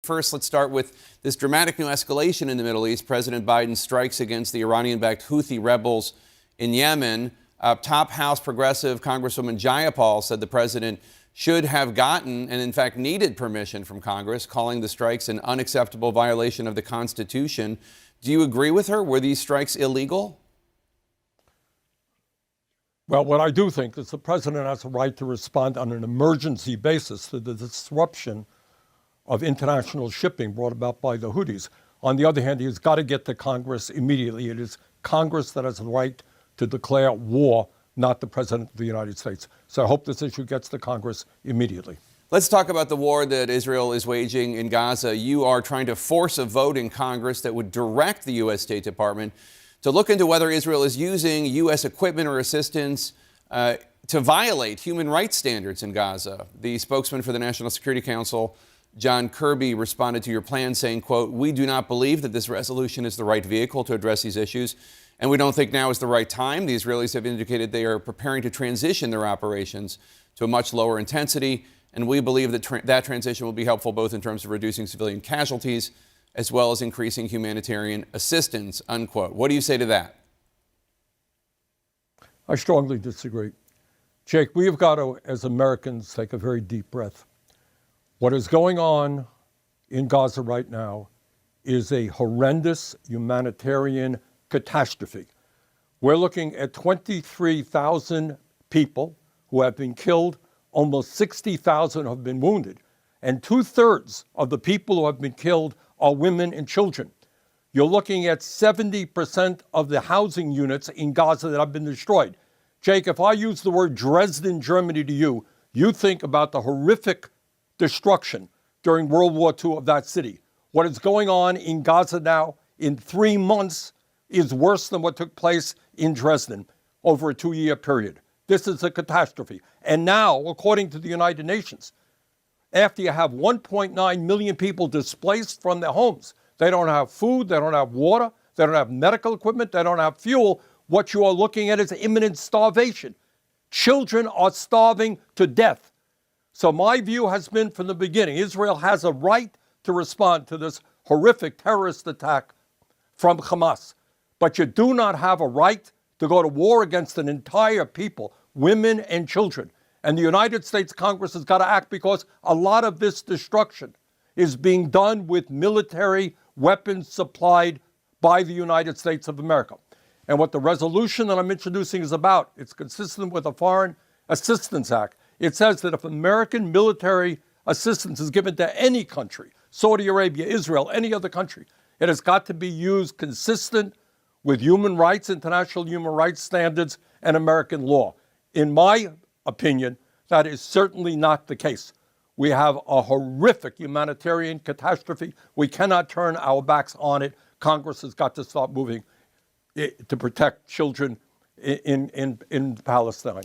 First, let's start with this dramatic new escalation in the Middle East. President Biden strikes against the Iranian-backed Houthi rebels in Yemen. Top House progressive Congresswoman Jayapal said the president should have gotten and, in fact, needed permission from Congress, calling the strikes an unacceptable violation of the Constitution. Do you agree with her? Were these strikes illegal? Well, what I do think is the president has a right to respond on an emergency basis to the disruption of international shipping brought about by the Houthis. On the other hand, he's got to get to Congress immediately. It is Congress that has the right to declare war, not the President of the United States. So I hope this issue gets to Congress immediately. Let's talk about the war that Israel is waging in Gaza. You are trying to force a vote in Congress that would direct the U.S. State Department to look into whether Israel is using U.S. equipment or assistance to violate human rights standards in Gaza. The spokesman for the National Security Council, John Kirby, responded to your plan saying, quote, "We do not believe that this resolution is the right vehicle to address these issues, and we don't think now is the right time. The Israelis have indicated they are preparing to transition their operations to a much lower intensity, and we believe that that transition will be helpful both in terms of reducing civilian casualties as well as increasing humanitarian assistance," unquote. What do you say to that? I strongly disagree. Jake, we have got to, as Americans, take a very deep breath. What is going on in Gaza right now is a horrendous humanitarian catastrophe. We're looking at 23,000 people who have been killed, almost 60,000 have been wounded, and 2/3 of the people who have been killed are women and children. You're looking at 70% of the housing units in Gaza that have been destroyed. Jake, if I use the word Dresden, Germany to you, you think about the horrific destruction during World War II of that city. What is going on in Gaza now in 3 months is worse than what took place in Dresden over a 2-year period. This is a catastrophe. And now, according to the United Nations, after you have 1.9 million people displaced from their homes, they don't have food, they don't have water, they don't have medical equipment, they don't have fuel, what you are looking at is imminent starvation. Children are starving to death. So my view has been from the beginning, Israel has a right to respond to this horrific terrorist attack from Hamas. But you do not have a right to go to war against an entire people, women and children. And the United States Congress has got to act because a lot of this destruction is being done with military weapons supplied by the United States of America. And what the resolution that I'm introducing is about, it's consistent with the Foreign Assistance Act. It says that if American military assistance is given to any country, Saudi Arabia, Israel, any other country, it has got to be used consistent with human rights, international human rights standards, and American law. In my opinion, that is certainly not the case. We have a horrific humanitarian catastrophe. We cannot turn our backs on it. Congress has got to start moving to protect children in Palestine.